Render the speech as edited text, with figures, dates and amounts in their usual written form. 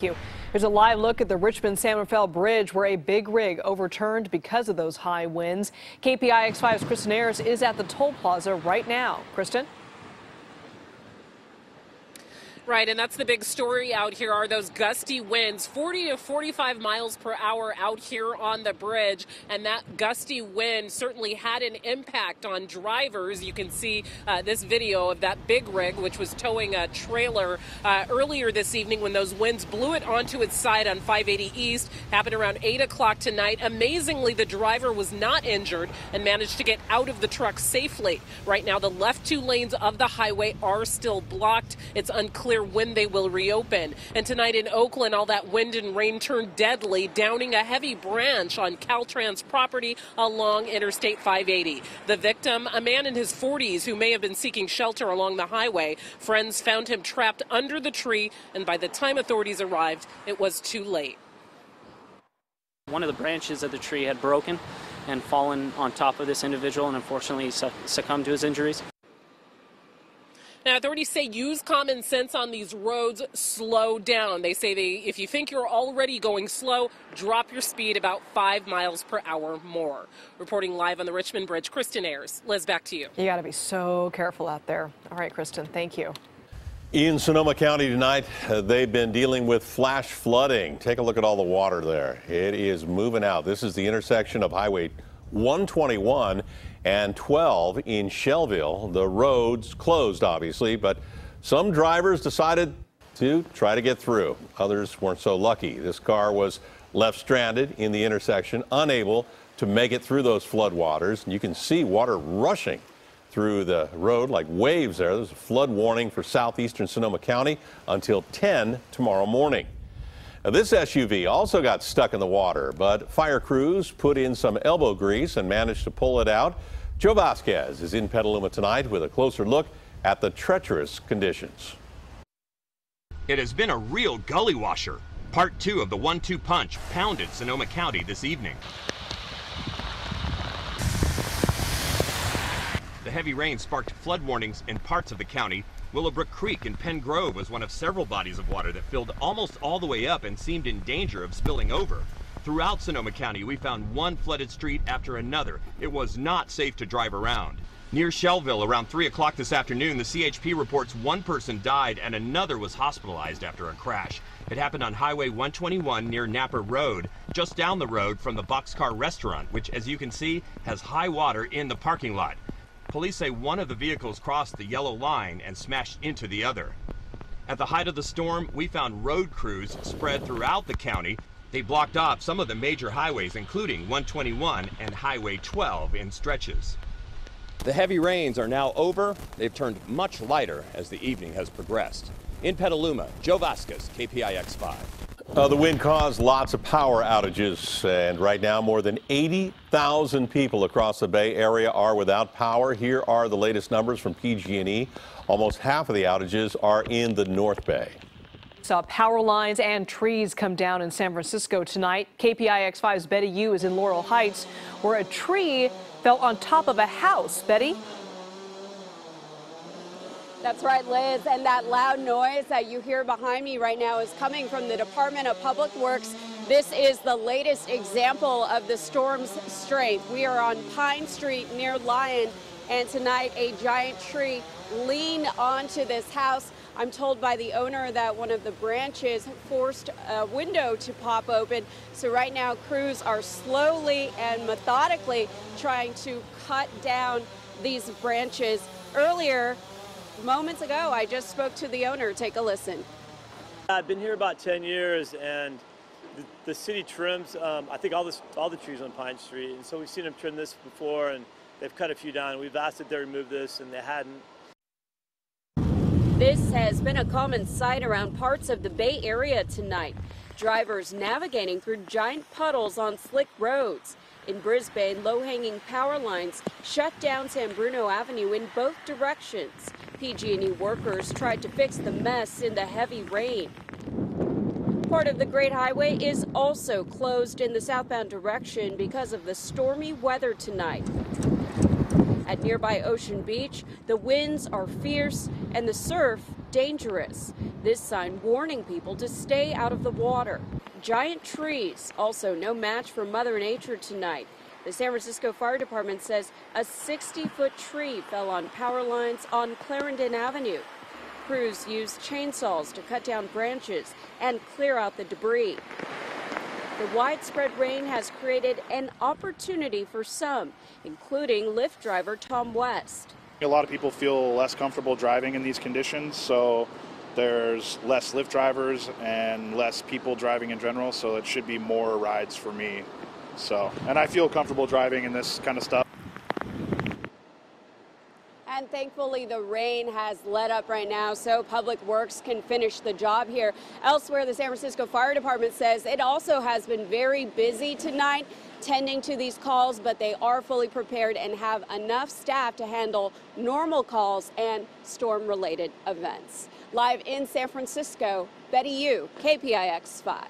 You. Here's a live look at the Richmond San Rafael Bridge where a big rig overturned because of those high winds. KPIX 5's Christin Ayers is at the toll plaza right now. Christin? Right, and that's the big story out here are those gusty winds, 40 to 45 miles per hour out here on the bridge. And that gusty wind certainly had an impact on drivers. You can see this video of that big rig, which was towing a trailer earlier this evening when those winds blew it onto its side on 580 East. Happened around 8 o'clock tonight. Amazingly, the driver was not injured and managed to get out of the truck safely. Right now, the left two lanes of the highway are still blocked. It's unclear when they will reopen. And tonight in Oakland, all that wind and rain turned deadly, downing a heavy branch on Caltrans property along Interstate 580. The victim, a man in his 40s who may have been seeking shelter along the highway. Friends found him trapped under the tree, and by the time authorities arrived, it was too late. One of the branches of the tree had broken and fallen on top of this individual and unfortunately succumbed to his injuries. Now, authorities say use common sense on these roads, slow down. They say if you think you're already going slow, drop your speed about 5 miles per hour more. Reporting live on the Richmond Bridge, Christin Ayers. Liz, back to you. You got to be so careful out there. All right, Christin, thank you. In Sonoma County tonight, they've been dealing with flash flooding. Take a look at all the water there. It is moving out. This is the intersection of Highway 121 and 12 in Shelbyville. The roads closed, obviously, but some drivers decided to try to get through. Others weren't so lucky. This car was left stranded in the intersection, unable to make it through those floodwaters. And you can see water rushing through the road like waves there. There's a flood warning for southeastern Sonoma County until 10 tomorrow morning. Now, this SUV also got stuck in the water, but fire crews put in some elbow grease and managed to pull it out. Joe Vasquez is in Petaluma tonight with a closer look at the treacherous conditions. It has been a real gully washer. Part 2 of the 1-2 punch pounded Sonoma County this evening. The heavy rain sparked flood warnings in parts of the county. Willowbrook Creek in Penn Grove was one of several bodies of water that filled almost all the way up and seemed in danger of spilling over. Throughout Sonoma County, we found one flooded street after another. It was not safe to drive around. Near Shelbyville, around 3 o'clock this afternoon, the CHP reports one person died and another was hospitalized after a crash. It happened on Highway 121 near Napa Road, just down the road from the Boxcar Restaurant, which, as you can see, has high water in the parking lot. Police say one of the vehicles crossed the yellow line and smashed into the other. At the height of the storm, we found road crews spread throughout the county. They blocked off some of the major highways, including 121 and Highway 12 in stretches. The heavy rains are now over. They've turned much lighter as the evening has progressed. In Petaluma, Joe Vázquez, KPIX 5. The wind caused lots of power outages, and right now more than 80,000 people across the Bay Area are without power. Here are the latest numbers from PG&E. Almost half of the outages are in the North Bay. Saw power lines and trees come down in San Francisco tonight. KPIX 5's Betty Yu is in Laurel Heights, where a tree fell on top of a house. Betty? That's right, Liz, and that loud noise that you hear behind me right now is coming from the Department of Public Works. This is the latest example of the storm's strength. We are on Pine Street near Lyon, and tonight a giant tree leaned onto this house. I'm told by the owner that one of the branches forced a window to pop open. So right now crews are slowly and methodically trying to cut down these branches. Earlier, moments ago, I just spoke to the owner. Take a listen. I've been here about 10 years, and the city trims, I think, all the trees on Pine Street. And so we've seen them trim this before, and they've cut a few down. We've asked that they remove this, and they hadn't. This has been a common sight around parts of the Bay Area tonight. Drivers navigating through giant puddles on slick roads. In Brisbane, low-hanging power lines shut down San Bruno Avenue in both directions. PG&E workers tried to fix the mess in the heavy rain. Part of the Great Highway is also closed in the southbound direction because of the stormy weather tonight. At nearby Ocean Beach, the winds are fierce and the surf dangerous. This sign warning people to stay out of the water. Giant trees, also no match for Mother Nature tonight. The San Francisco Fire Department says a 60-foot tree fell on power lines on Clarendon Avenue. Crews used chainsaws to cut down branches and clear out the debris. The widespread rain has created an opportunity for some, including Lyft driver Tom West. A lot of people feel less comfortable driving in these conditions, so there's less Lyft drivers and less people driving in general, so it should be more rides for me. And I feel comfortable driving in this kind of stuff. And thankfully, the rain has let up right now, so Public Works can finish the job here. Elsewhere, the San Francisco Fire Department says it also has been very busy tonight tending to these calls, but they are fully prepared and have enough staff to handle normal calls and storm-related events. Live in San Francisco, Betty Yu, KPIX 5.